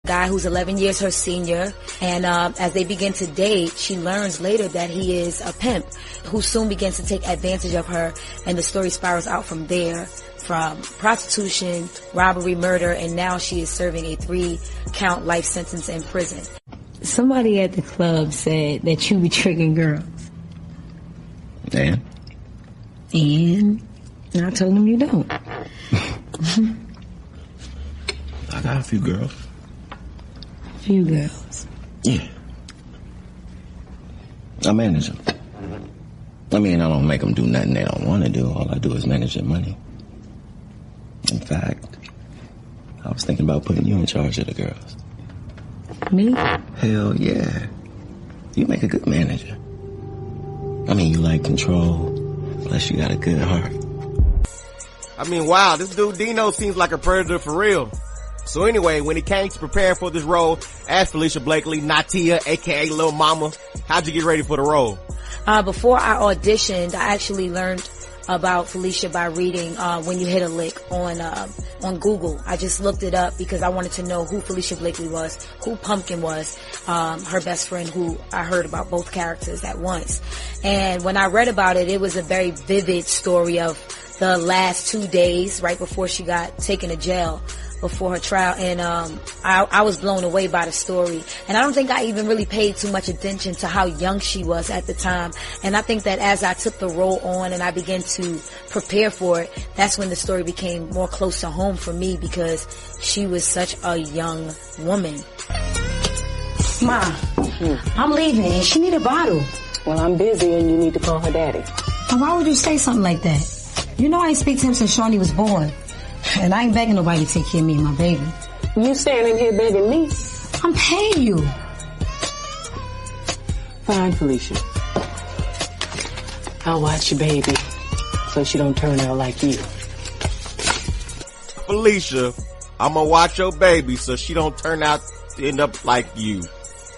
guy who's 11 years her senior, and as they begin to date, she learns later that he is a pimp who soon begins to take advantage of her, and the story spirals out from there, from prostitution, robbery, murder, and now she is serving a 3-count life sentence in prison. Somebody at the club said that you be tricking girls. And I told him you don't. I got a few girls. Few girls? Yeah. I manage them. I mean, I don't make them do nothing they don't want to do. All I do is manage their money. In fact, I was thinking about putting you in charge of the girls. Me? Hell yeah. You make a good manager. I mean, you like control, plus you got a good heart. I mean, wow, this dude Dino seems like a predator for real. So anyway, when it came to preparing for this role as Falicia Blakely, Niatia, aka Lil Mama, how'd you get ready for the role? Before I auditioned, I actually learned about Falicia by reading When You Hit a Lick on Google. I just looked it up because I wanted to know who Falicia Blakely was, who Pumpkin was, her best friend, who I heard about both characters at once. And when I read about it, it was a very vivid story of the last 2 days right before she got taken to jail before her trial, and I was blown away by the story. And I don't think I even really paid too much attention to how young she was at the time. And I think that as I took the role on and I began to prepare for it, that's when the story became more close to home for me, because she was such a young woman. Ma, I'm leaving and she need a bottle. Well, I'm busy and you need to call her daddy. Now, why would you say something like that? You know I ain't speak to him since Shawnee was born. And I ain't begging nobody to take care of me and my baby. You standing here begging me? I'm paying you. Fine, Falicia. I'll watch your baby so she don't turn out like you. Falicia, I'm gonna watch your baby so she don't turn out to end up like you.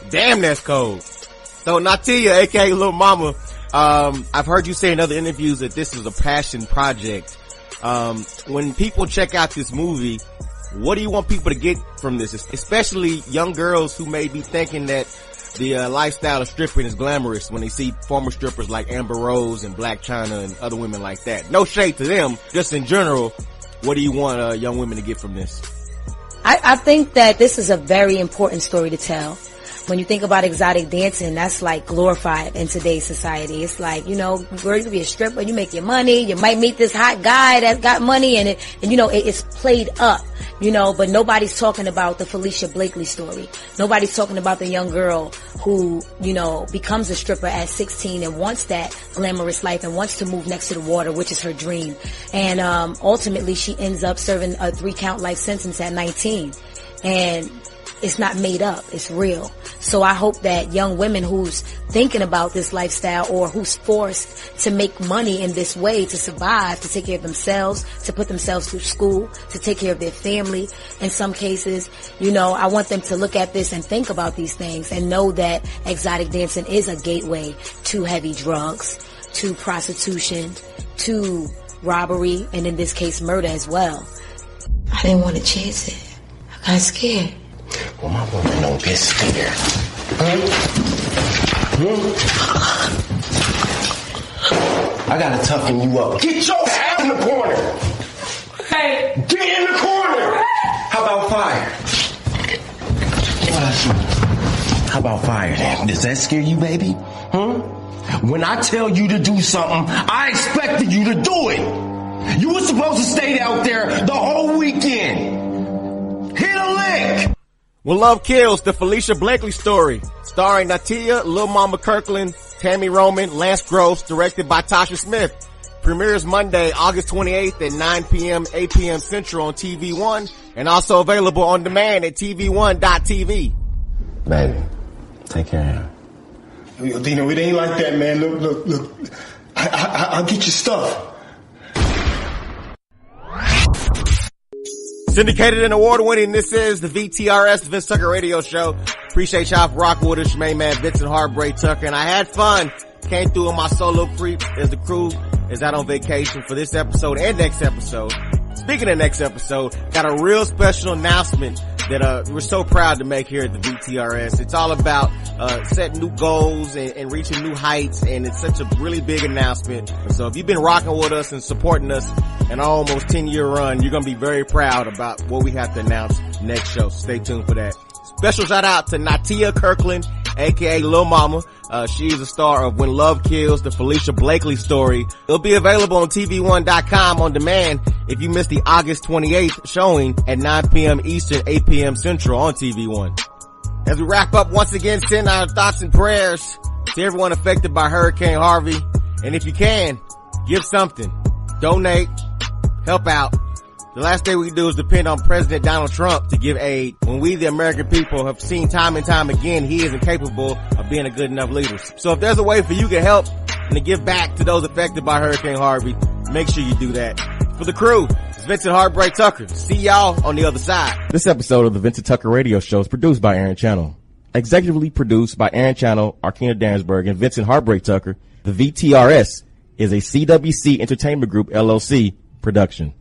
Damn, that's cold. So Niatia, aka Lil Mama, I've heard you say in other interviews that this is a passion project. When people check out this movie, what do you want people to get from this? Especially young girls who may be thinking that the lifestyle of stripping is glamorous when they see former strippers like Amber Rose and Black China and other women like that. No shade to them, just in general, what do you want young women to get from this? I think that this is a very important story to tell. When you think about exotic dancing, that's like glorified in today's society. It's like, you know, girl, you can be a stripper, you make your money, you might meet this hot guy that's got money, and it's played up, you know, but nobody's talking about the Falicia Blakely story. Nobody's talking about the young girl who, you know, becomes a stripper at 16 and wants that glamorous life and wants to move next to the water, which is her dream. And ultimately she ends up serving a 3-count life sentence at 19. And it's not made up. It's real. So I hope that young women who's thinking about this lifestyle or who's forced to make money in this way to survive, to take care of themselves, to put themselves through school, to take care of their family, in some cases, you know, I want them to look at this and think about these things and know that exotic dancing is a gateway to heavy drugs, to prostitution, to robbery, and in this case, murder as well. I didn't want to chase it. I got scared. Well, my woman don't get scared. I gotta toughen you up. Get your ass in the corner. Hey, Get in the corner. How about fire? How about fire then? Does that scare you, baby? When I tell you to do something, I expected you to do it. You were supposed to stay out there the whole weekend. Hit a lick. When Love Kills, the Falicia Blakely Story, starring Niatia Lil Mama Kirkland, Tammy Roman, Lance Gross, directed by Tasha Smith. Premieres Monday, August 28th at 9 p.m., 8 p.m. Central on TV One, and also available on demand at tv1.tv. Baby, take care of him. Dino, it ain't like that, man. Look. I'll get your stuff. Syndicated and award-winning, this is the VTRS, the Vince Tucker Radio Show. Appreciate y'all for rocking with us, your main man Vincent Heartbreak Tucker, and I had fun. Came through on my solo creep as the crew is out on vacation for this episode and next episode. Speaking of next episode, got a real special announcement that we're so proud to make here at the VTRS. It's all about setting new goals and reaching new heights, and it's such a really big announcement. So if you've been rocking with us and supporting us in our almost 10-year run, you're going to be very proud about what we have to announce next show. So stay tuned for that. Special shout out to Niatia Kirkland, aka Lil Mama. She is a star of When Love Kills, the Falicia Blakely Story. It'll be available on TV1.com on demand if you missed the August 28th showing at 9 p.m. Eastern, 8 p.m. Central on TV1. As we wrap up, once again, send our thoughts and prayers to everyone affected by Hurricane Harvey. And if you can, give something. Donate. Help out. The last thing we can do is depend on President Donald Trump to give aid when we, the American people, have seen time and time again he isn't capable of being a good enough leader. So if there's a way for you to help and to give back to those affected by Hurricane Harvey, make sure you do that. For the crew, it's Vincent Heartbreak Tucker. See y'all on the other side. This episode of the Vincent Tucker Radio Show is produced by Aaron Channel. Executively produced by Aaron Channel, Arkina Dansberg, and Vincent Heartbreak Tucker. The VTRS is a CWC Entertainment Group LLC production.